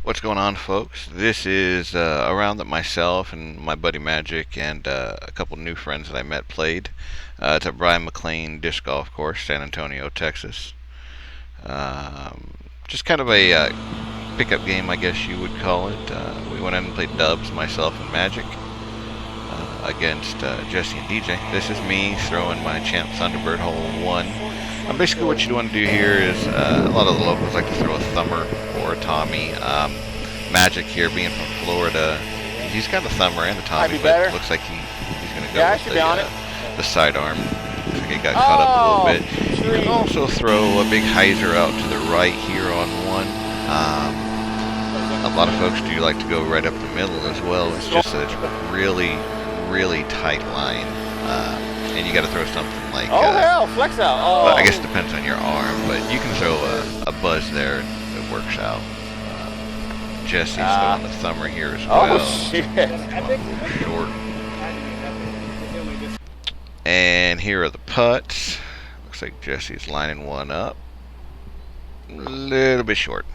What's going on, folks? This is a round that myself and my buddy Magic and a couple new friends that I met played. It's at McClain Disc Golf Course, San Antonio, Texas. Just kind of a pickup game, I guess you would call it. We went in and played dubs, myself and Magic, against Jesse and DJ. This is me throwing my Champ Thunderbird hole 1. Basically, what you want to do here is a lot of the locals like to throw a thumber or a Tommy. Magic here, being from Florida, he's got a thumber and a Tommy, but it looks like he's going to go with the sidearm. Looks like he got caught up a little bit. You can also throw a big hyzer out to the right here on one. A lot of folks do like to go right up the middle as well. It's just that it's really tight line. And you got to throw something like flex out. Well, I guess it depends on your arm, but you can throw a buzz there and it works out. Jesse's throwing the thumber here as well. Oh shit! Short. And here are the putts. Looks like Jesse's lining one up. A little bit short.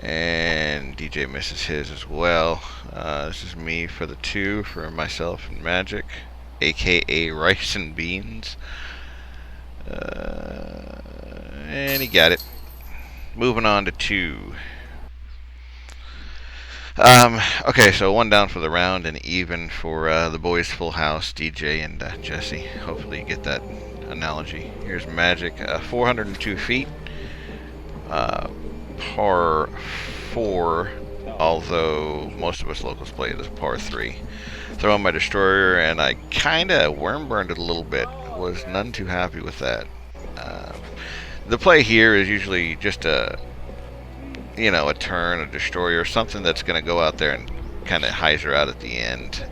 And DJ misses his as well. This is me for the 2 for myself and Magic, aka Rice and Beans. And he got it. Moving on to 2. Okay, so 1 down for the round and even for the boys' full house, DJ and Jesse. Hopefully you get that analogy. Here's Magic, 402 feet. Par 4, although most of us locals play it as par 3. Throwing my destroyer, and I kind of worm burned it a little bit. Was none too happy with that. The play here is usually just a turn, a destroyer, something that's going to go out there and kind of hyzer out at the end,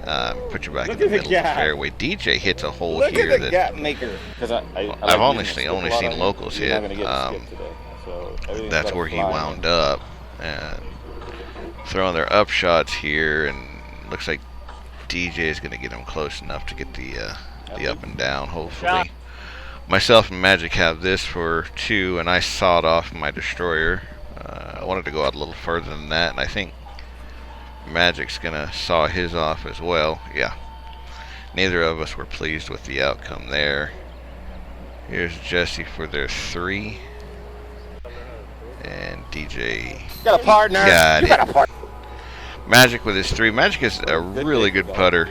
put you back in the middle of the fairway. DJ hits a hole here that gap maker. I've honestly only seen locals hit. That's where he wound up, and throwing their up shots here, and looks like DJ is going to get him close enough to get the up and down, hopefully. Myself and Magic have this for 2, and I sawed off my destroyer. I wanted to go out a little further than that, and I think Magic's going to saw his off as well. Yeah. Neither of us were pleased with the outcome there. Here's Jesse for their 3. And DJ got a partner. Got it. Magic with his 3. Magic is a really good putter.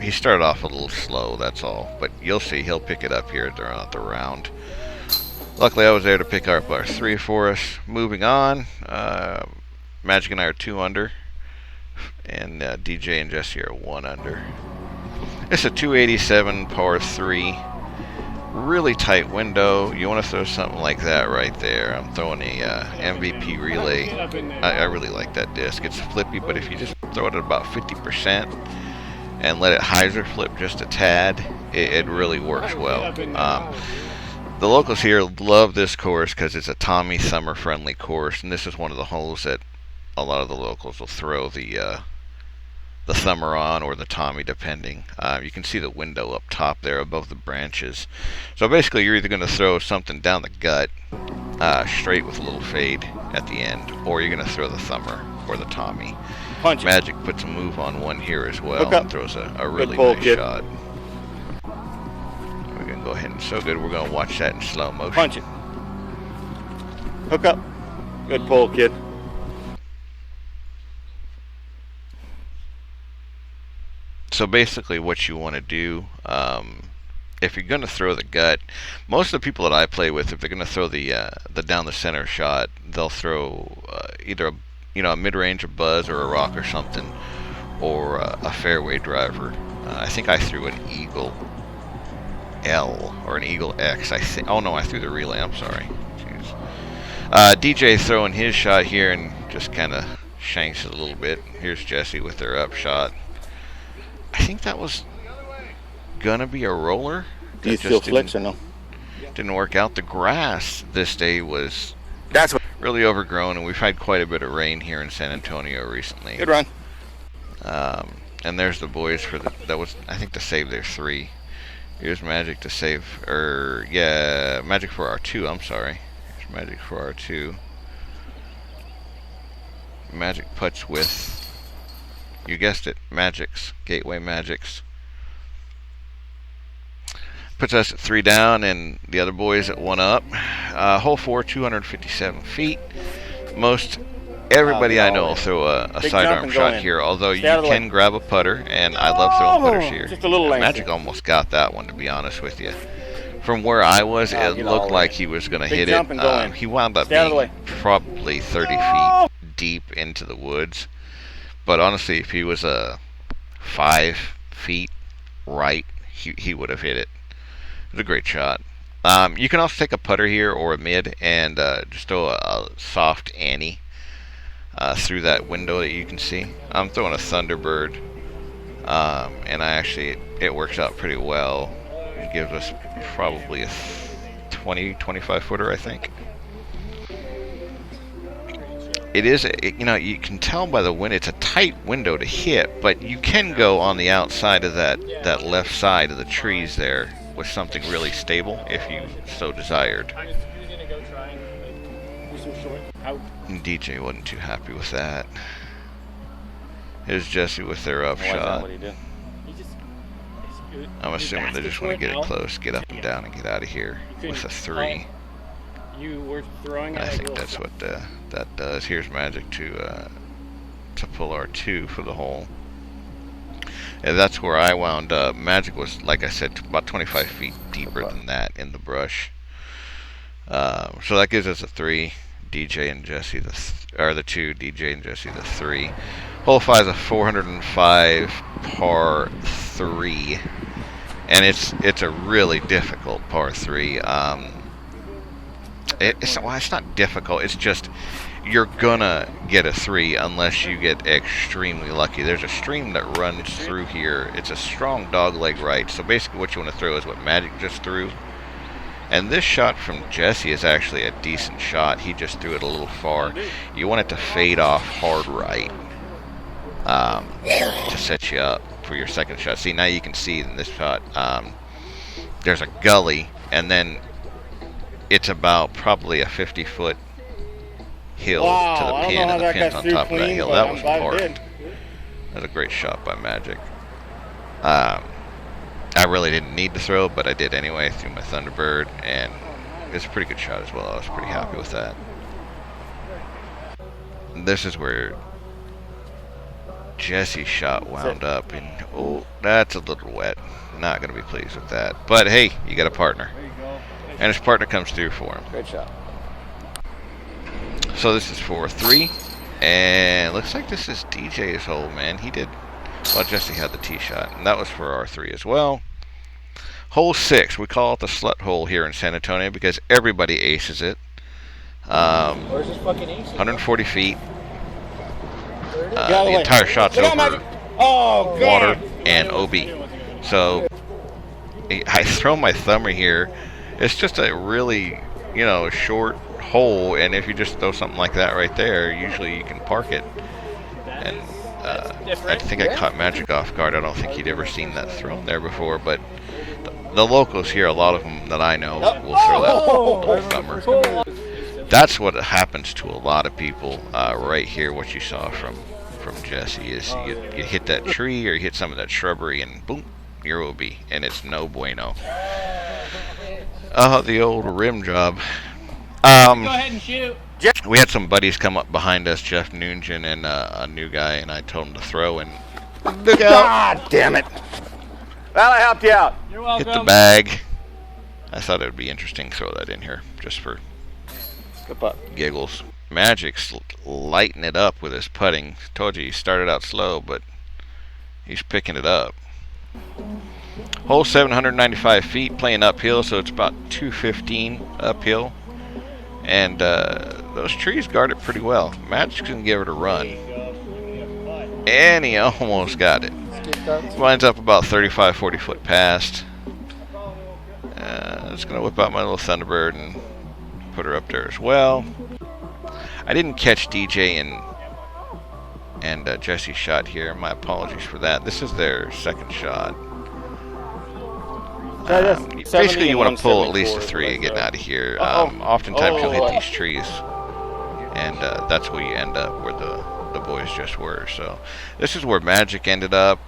He started off a little slow, that's all. But you'll see he'll pick it up here throughout the round. Luckily, I was there to pick up our 3 for us. Moving on, Magic and I are 2 under, and DJ and Jesse are 1 under. It's a 287 par 3. Really tight window. You want to throw something like that right there. I'm throwing a MVP relay. I really like that disc. It's flippy, but if you just throw it at about 50% and let it hyzer flip just a tad, it really works well. The locals here love this course because it's a Tommy Summer friendly course, and this is one of the holes that a lot of the locals will throw the thumber on, or the Tommy, depending. You can see the window up top there above the branches. So basically you're either going to throw something down the gut straight with a little fade at the end, or you're going to throw the thumber or the Tommy. Punch Magic puts a move on one here as well and throws a really nice shot. We're going to go ahead and so good we're going to watch that in slow motion. Punch it. Hook up. Good pull, kid. So basically what you want to do, if you're going to throw the gut, most of the people that I play with, if they're going to throw the down the center shot, they'll throw either a mid-range, a buzz, or a rock or something, or a fairway driver. I think I threw an Eagle L or an Eagle X. Oh no, I threw the relay. I'm sorry. DJ throwing his shot here and just kind of shanks it a little bit. Here's Jesse with their up shot. I think that was gonna be a roller. Do you still flex or no? Didn't work out. The grass this day was really overgrown, and we've had quite a bit of rain here in San Antonio recently. Good run. And there's the boys for that was, I think, to save their 3. Here's Magic to save, Magic for our 2. I'm sorry. Here's Magic for our 2. Magic putts with, you guessed it, Magics, Gateway Magics. Puts us at 3 down and the other boys at 1 up. Hole 4, 257 feet. Most everybody I know will throw a sidearm shot here, although you can grab a putter, and I love throwing putters here. Just a little Magic almost got that one, to be honest with you. From where I was, it looked like he was going to hit it. He wound up being probably 30 feet deep into the woods. But honestly, if he was 5 feet right, he would have hit it. It was a great shot. You can also take a putter here or a mid and just throw a soft Annie through that window that you can see. I'm throwing a Thunderbird, and it works out pretty well. It gives us probably a 20-25 footer, I think. It is, you can tell by the wind, it's a tight window to hit, but you can go on the outside of that left side of the trees there with something really stable if you so desired. And DJ wasn't too happy with that. Here's Jesse with their up shot. I'm assuming they just want to get it close, get up and down, and get out of here with a 3. I think that's what that does. Here's Magic to pull our 2 for the hole. And that's where I wound up. Magic was, like I said, about 25 feet deeper than that in the brush. So that gives us a 3. DJ and Jesse the 2. DJ and Jesse the 3. Hole 5 is a 405 par 3, and it's a really difficult par 3. It's not difficult. It's just you're gonna get a 3 unless you get extremely lucky. There's a stream that runs through here. It's a strong dogleg right. So basically, what you want to throw is what Magic just threw. And this shot from Jesse is actually a decent shot. He just threw it a little far. You want it to fade off hard right to set you up for your second shot. See, now you can see in this shot, there's a gully, and then it's about probably a 50-foot hill to the pin, and the pin's on top of that hill. That was parked. That was a great shot by Magic. I really didn't need to throw, but I did anyway through my Thunderbird, and it's a pretty good shot as well. I was pretty happy with that. And this is where Jesse's shot wound up, and oh, that's a little wet. Not going to be pleased with that. But hey, you got a partner. And his partner comes through for him. Great shot. So this is for 3, and looks like this is DJ's hole, man. He did, well, Jesse had the tee shot, and that was for R3 as well. Hole 6, we call it the slut hole here in San Antonio because everybody aces it. 140 feet. The entire shot's over water and OB. So I throw my thumb here. It's just a really, short hole, and if you just throw something like that right there, usually you can park it. And I think I caught Magic off guard. I don't think he'd ever seen that thrown there before, but the locals here, a lot of them that I know, will throw that little thumber. That's what happens to a lot of people right here. What you saw from Jesse is you hit that tree or you hit some of that shrubbery, and boom, you're OB, and it's no bueno. The old rim job. Go ahead and shoot. We had some buddies come up behind us, Jeff Nugent and a new guy, and I told him to throw, and look out! God damn it! Well, I helped you out. You're welcome. Hit the bag. I thought it would be interesting to throw that in here, just for Good putt. giggles. Magic's lighting it up with his putting. Told you he started out slow, but he's picking it up. Hole 795 feet, playing uphill, so it's about 215 uphill. And those trees guard it pretty well. Magic's going to give it a run. And he almost got it. Winds up about 35, 40 foot past. I'm just going to whip out my little Thunderbird and put her up there as well. I didn't catch DJ and Jesse's shot here. My apologies for that. This is their second shot. Basically, you want to pull at least a 3 getting out of here. Oftentimes, you'll hit these trees, and that's where you end up, where the boys just were. So this is where Magic ended up,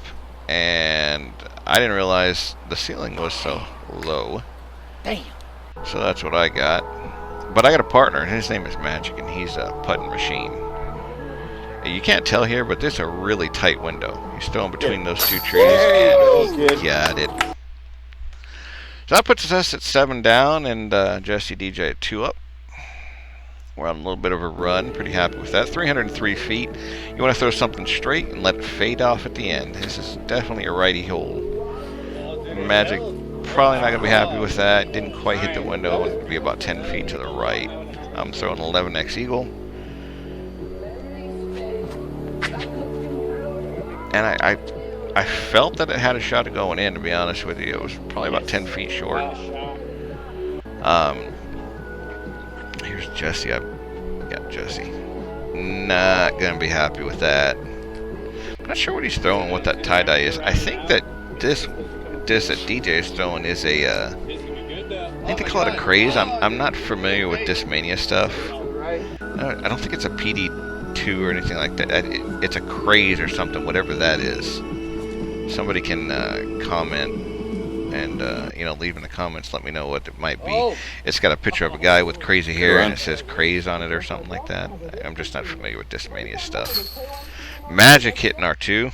and I didn't realize the ceiling was so low. Damn. So that's what I got. But I got a partner, and his name is Magic, and he's a putting machine. You can't tell here, but this is a really tight window. He's still in between those two trees, and he got it. So that puts us at 7 down, and Jesse DJ at 2 up. We're on a little bit of a run. Pretty happy with that. 303 feet. You want to throw something straight and let it fade off at the end. This is definitely a righty hole. Magic probably not going to be happy with that. Didn't quite hit the window. I want it to be about 10 feet to the right. I'm throwing an 11x eagle. And I felt that it had a shot of going in, to be honest with you. It was probably about 10 feet short. Here's Jesse. I got Jesse. Not going to be happy with that. I'm not sure what he's throwing, what that tie-dye is. I think that this that DJ is throwing is a, I think they call it a craze. I'm not familiar with Discmania stuff. I don't think it's a PD2 or anything like that. It's a craze or something, whatever that is. Somebody can comment and leave in the comments, let me know what it might be. It's got a picture of a guy with crazy hair and it says craze on it or something like that. I'm just not familiar with Discmania stuff. Magic hitting our 2.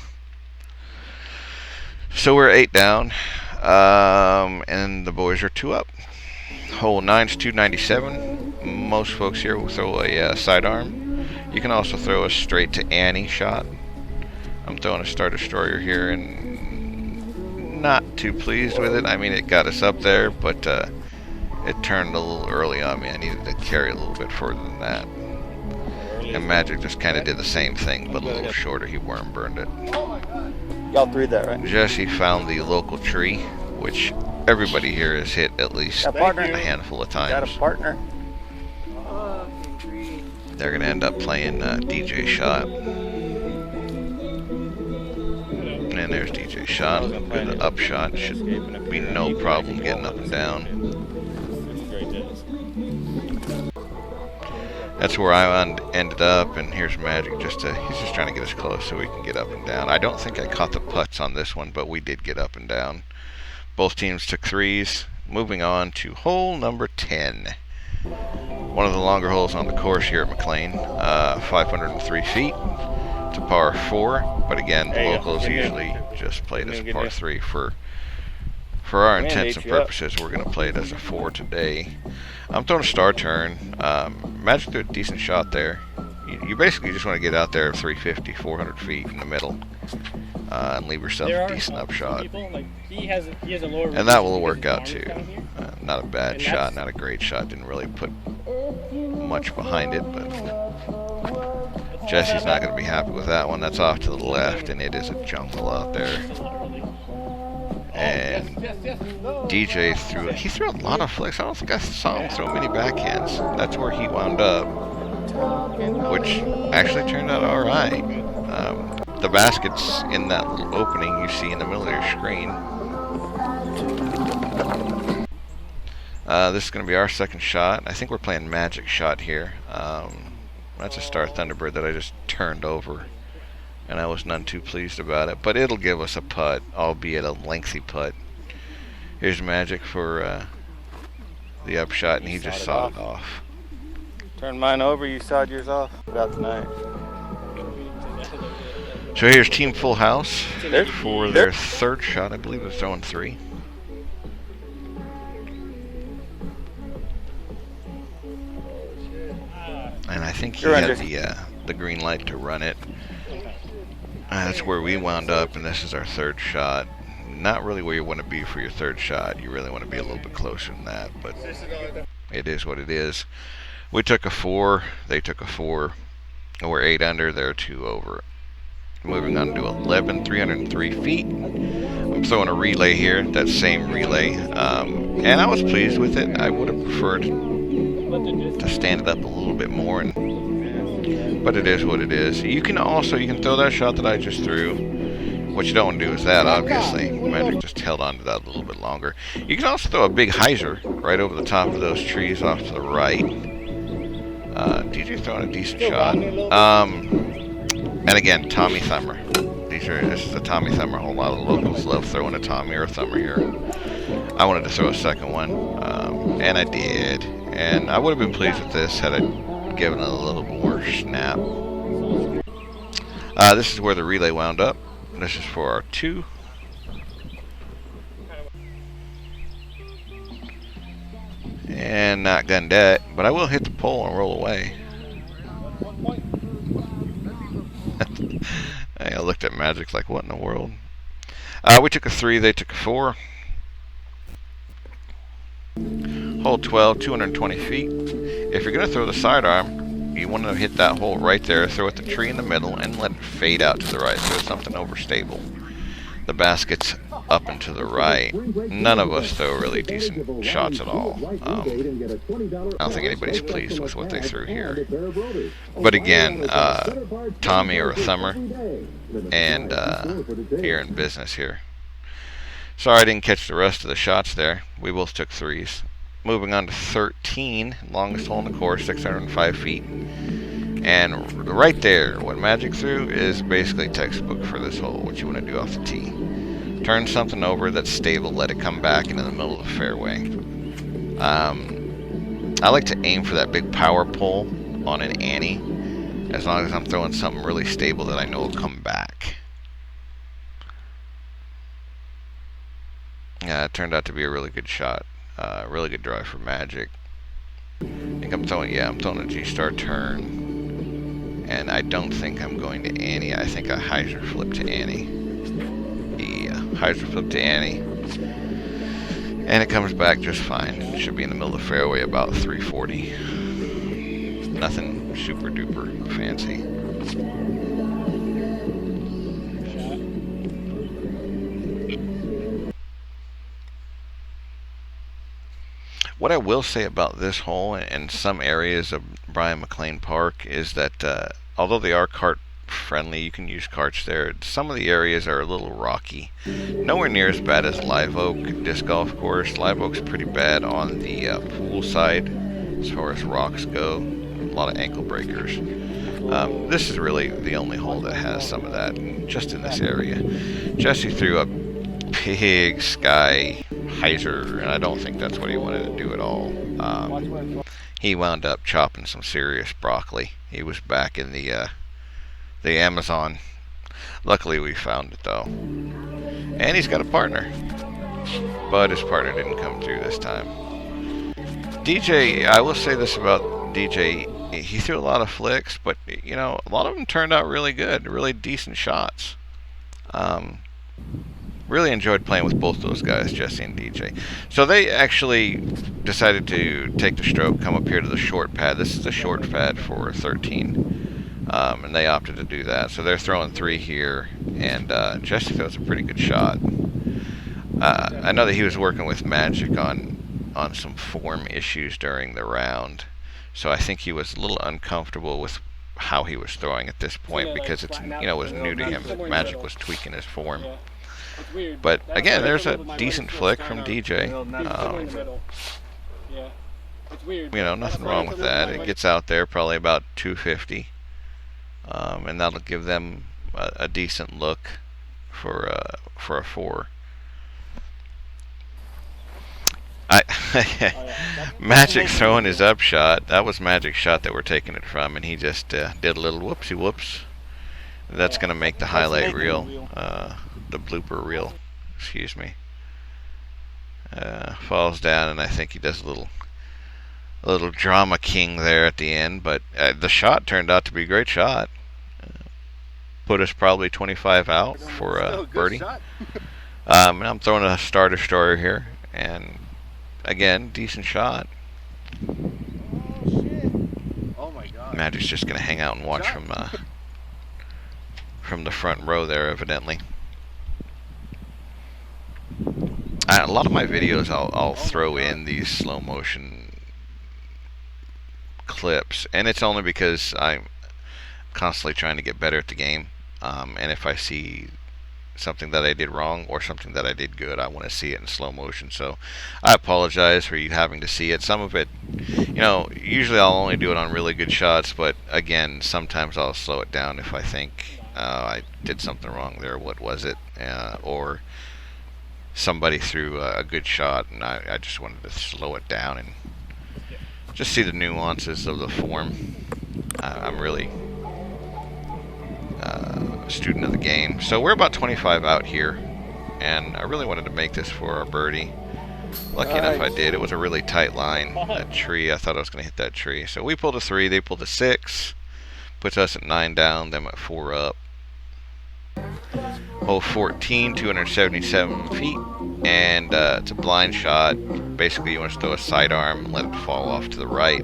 So we're 8 down, and the boys are 2 up. Hole 9's 297. Most folks here will throw a sidearm. You can also throw a straight to Annie shot. I'm throwing a Star Destroyer here, and not too pleased with it. I mean, it got us up there, but it turned a little early on me. I needed to carry a little bit further than that. And Magic just kind of did the same thing, but a little shorter. He worm burned it. Y'all threw that, right? Jesse found the local tree, which everybody here has hit at least a handful of times. Got a partner. They're going to end up playing DJ shot. And there's DJ shot. Good up shot. Should be no problem getting up and down. That's where I ended up, and here's Magic. He's just trying to get us close so we can get up and down. I don't think I caught the putts on this one, but we did get up and down. Both teams took 3s. Moving on to hole number 10. One of the longer holes on the course here at McClain. 503 feet to par 4. But again, locals usually just play it as a par 3. For our intents and purposes, we're going to play it as a 4 today. I'm throwing a star turn. Magic threw a decent shot there. You basically just want to get out there 350, 400 feet in the middle, and leave yourself a decent upshot. And that will work out too. Not a bad shot, not a great shot. Didn't really put much behind it, but Jesse's not going to be happy with that one. That's off to the left, and it is a jungle out there. And DJ threw a lot of flicks. I don't think I saw him throw many backhands. That's where he wound up, which actually turned out all right. The basket's in that little opening you see in the middle of your screen. This is going to be our second shot. I think we're playing Magic shot here. That's a Star Thunderbird that I just turned over, and I was none too pleased about it. But it'll give us a putt, albeit a lengthy putt. Here's Magic for the upshot, and he just sawed it off. Turned mine over, you sawed yours off. About tonight. So here's Team Full House for their third shot. I believe they're throwing 3. And I think he had the green light to run it. That's where we wound up, and this is our third shot. Not really where you want to be for your third shot. You really want to be a little bit closer than that, but it is what it is. We took a 4, they took a 4, and we're 8 under, they're 2 over. Moving on to 11, 303 feet. I'm throwing a relay here, that same relay, and I was pleased with it. I would have preferred to stand it up a little bit more, but it is what it is. You can throw that shot that I just threw. What you don't want to do is that, obviously. Magic just held on to that a little bit longer. You can also throw a big hyzer right over the top of those trees off to the right. DJ's throwing a decent shot. And again, Tommy Thumber. This is a Tommy Thumber. A whole lot of locals love throwing a Tommy or a Thumber here. I wanted to throw a second one, and I did. And I would have been pleased with this had I given it a little more snap. This is where the relay wound up. This is for our 2. And not gunned it, but I will hit the pole and roll away. I looked at Magic like, what in the world? We took a 3, they took a 4. Hole 12, 220 feet. If you're going to throw the sidearm, you want to hit that hole right there, throw it the tree in the middle, and let it fade out to the right so it's something overstable. The basket's up and to the right. None of us throw really decent shots at all. I don't think anybody's pleased with what they threw here. But again, Tommy or a Thumber, and you're in business here. Sorry I didn't catch the rest of the shots there. We both took 3s. Moving on to 13, longest hole in the course, 605 feet. And right there, what Magic threw is basically textbook for this hole, what you want to do off the tee. Turn something over that's stable, let it come back into the middle of the fairway. I like to aim for that big power pull on an ante, as long as I'm throwing something really stable that I know will come back. Yeah, it turned out to be a really good shot. Really good drive for Magic. I think I'm throwing a G-star turn. And I don't think I'm going to ante. I think I hyzer flip to ante. Yeah, hyzer flip to ante. And it comes back just fine. It should be in the middle of the fairway about 340. Nothing super duper fancy. What I will say about this hole and some areas of Brian McClain Park is that although they are cart friendly, you can use carts there. Some of the areas are a little rocky. Nowhere near as bad as Live Oak Disc Golf Course. Live Oak's pretty bad on the pool side as far as rocks go. A lot of ankle breakers. This is really the only hole that has some of that, just in this area. Jesse threw a big sky hyzer, and I don't think that's what he wanted to do at all. He wound up chopping some serious broccoli. He was back in the Amazon. Luckily we found it though. And he's got a partner. But his partner didn't come through this time. DJ, I will say this about DJ. He threw a lot of flicks, but you know, a lot of them turned out really good, really decent shots. Really enjoyed playing with both those guys, Jesse and DJ. So they actually decided to take the stroke, come up here to the short pad. This is the short pad for 13. And they opted to do that. So they're throwing 3 here, and Jesse throws a pretty good shot. I know that he was working with Magic on some form issues during the round. So I think he was a little uncomfortable with how he was throwing at this point because it was new to him. Magic was tweaking his form. But again, there's a decent flick from DJ. Nothing wrong with that. It gets out there probably about 250, and that'll give them a decent look for a 4. Magic throwing his upshot. That was Magic's shot that we're taking it from, and he just did a little whoopsie whoops. That's going to make the highlight reel. The blooper reel, excuse me. Falls down, and I think he does a little drama king there at the end. But the shot turned out to be a great shot. Put us probably 25 out for a birdie. And I'm throwing a star destroyer here, and again, decent shot. Oh my God! Magic's just gonna hang out and watch from the front row there, evidently. A lot of my videos, I'll throw in these slow motion clips, and it's only because I'm constantly trying to get better at the game. And if I see something that I did wrong or something that I did good. I want to see it in slow motion. So I apologize for you having to see it. Some of it, usually I'll only do it on really good shots, but again, sometimes I'll slow it down if I think I did something wrong there. What was it? Or somebody threw a good shot, and I just wanted to slow it down and just see the nuances of the form. I'm really a student of the game. So we're about 25 out here, and I really wanted to make this for our birdie. Lucky enough I did. It was a really tight line. That tree, I thought I was going to hit that tree. So we pulled a 3, they pulled a 6. Puts us at 9 down, them at 4 up. Hole 14, 277 feet, and it's a blind shot. Basically, you want to throw a sidearm and let it fall off to the right.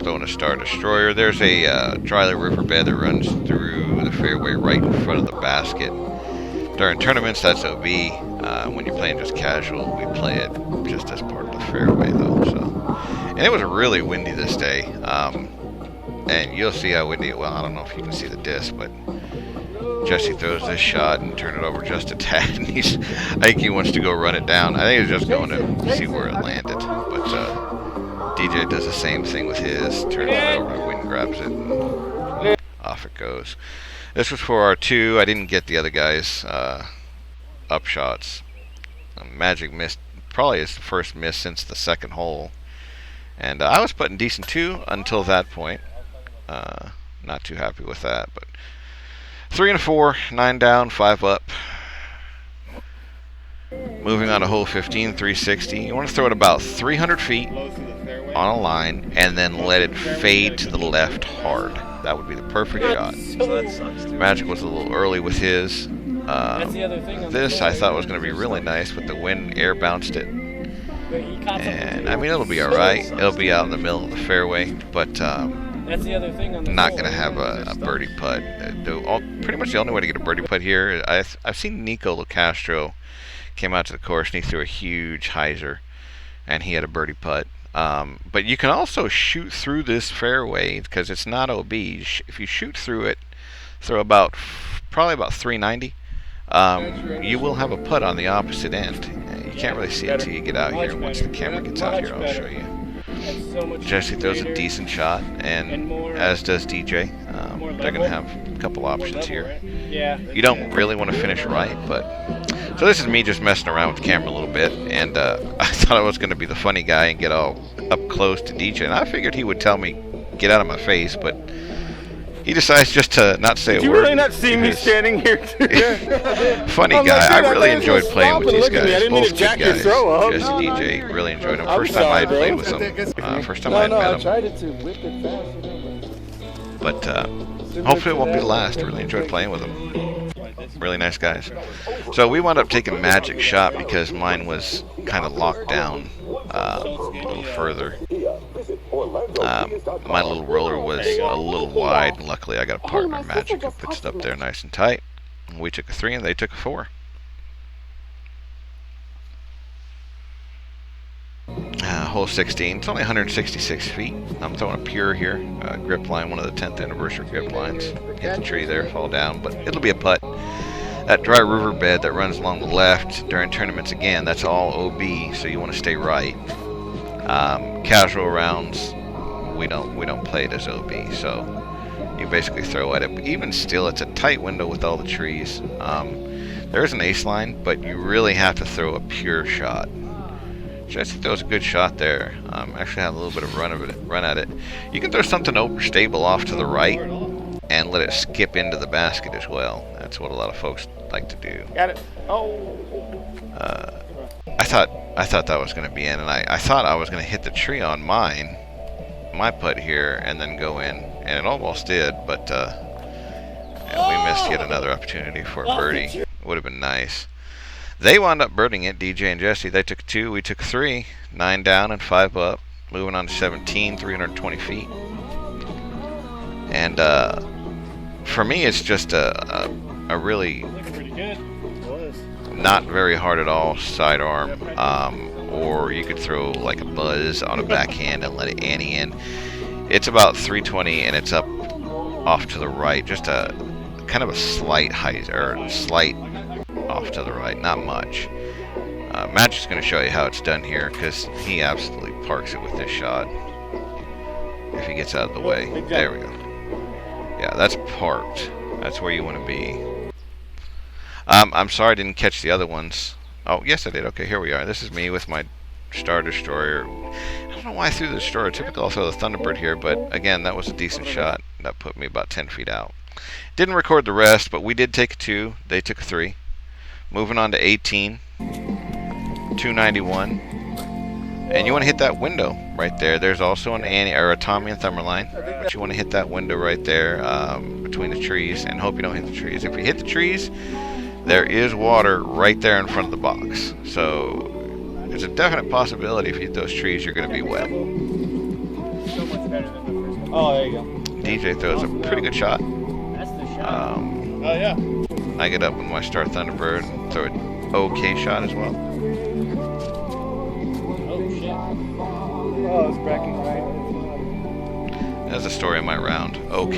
Throwing a Star Destroyer. There's a dry riverbed that runs through the fairway right in front of the basket. During tournaments, that's OB. When you're playing just casual, we play it just as part of the fairway, though. And it was really windy this day. And you'll see how windy it was. I don't know if you can see the disc, but Jesse throws this shot and turn it over just a tad, and I think he wants to go run it down. I think he's just going to see where it landed, but DJ does the same thing with his, turns it over, the wind grabs it, and off it goes. This was for our 2. I didn't get the other guy's up shots. Magic missed, probably his first miss since the second hole, and I was putting decent too until that point. Not too happy with that, but 3 and 4, 9 down, 5 up. Moving on to hole 15, 360. You want to throw it about 300 feet on a line and then let it fade to the left hard. That would be the perfect shot. Magic was a little early with his. This I thought was going to be really nice, but the wind air bounced it. And I mean, it'll be alright. It'll be out in the middle of the fairway, but That's the other thing on the not going to have a birdie putt. Pretty much the only way to get a birdie putt here, I've seen Nico LaCastro came out to the course and he threw a huge hyzer and he had a birdie putt. But you can also shoot through this fairway because it's not OB. If you shoot through it, throw probably about 390, you will have a putt on the opposite end. You can't really see it until you get out here. Once the camera gets out here, I'll show you. Jesse throws a decent shot, and as does DJ. They're going to have a couple options here. You don't really want to finish right, but... So this is me just messing around with the camera a little bit, and I thought I was going to be the funny guy and get all up close to DJ, and I figured he would tell me, get out of my face, but he decides just to not say a word. Did you really not see me standing here? Funny guy. I really enjoyed playing with these guys. Both good guys. Jesse, DJ, really enjoyed them. First time I had played with them. First time I had met them. But hopefully it won't be the last. I really enjoyed playing with them. Really nice guys. So we wound up taking Magic shot because mine was kind of locked down a little further. My little roller was a little wide, and luckily I got a partner, Magic, who puts it up there nice and tight. We took a 3 and they took a 4. Hole 16, it's only 166 feet. I'm throwing a pure here, grip line, one of the 10th anniversary grip lines. Hit the tree there, fall down, but it'll be a putt. That dry riverbed that runs along the left during tournaments, again, that's all OB, so you want to stay right. Casual rounds, we don't play it as OB, so you basically throw at it. But even still, it's a tight window with all the trees. There is an ace line, but you really have to throw a pure shot. Jesse throws a good shot there. Actually had a little bit of run at it. You can throw something overstable off to the right and let it skip into the basket as well. That's what a lot of folks like to do. Got it. Oh. I thought that was going to be in, and I thought I was going to hit the tree on my putt here, and then go in, and it almost did, but and we missed yet another opportunity for a birdie. It would have been nice. They wound up birding it, DJ and Jesse. They took 2, we took 3, 9 down and 5 up. Moving on to 17, 320 feet. And for me, it's just a really not very hard at all sidearm. Or you could throw like a buzz on a backhand and let it ante in. It's about 320 and it's up off to the right. Just a kind of a slight height, or slight off to the right, not much. Magic's going to show you how it's done here, because he absolutely parks it with this shot. If he gets out of the way. There we go. Yeah, that's parked. That's where you want to be. I'm sorry I didn't catch the other ones. Oh, yes I did. Okay, here we are. This is me with my Star Destroyer. I don't know why I threw the Destroyer. Typically I'll throw the Thunderbird here, but again, that was a decent shot. That put me about 10 feet out. Didn't record the rest, but we did take a 2. They took a 3. Moving on to 18. 291. And you want to hit that window right there. There's also an Annie or a Tommy and Thumberline, but you want to hit that window right there between the trees, and hope you don't hit the trees. If you hit the trees, there is water right there in front of the box. So there's a definite possibility if you hit those trees, you're going to be wet. So much better than the first one. Oh, there you go. DJ throws a pretty good shot. That's the shot. Oh, yeah. I get up with my Star Thunderbird and throw an okay shot as well. Oh shit. Oh, it's bracking right. That's the story of my round. Okay.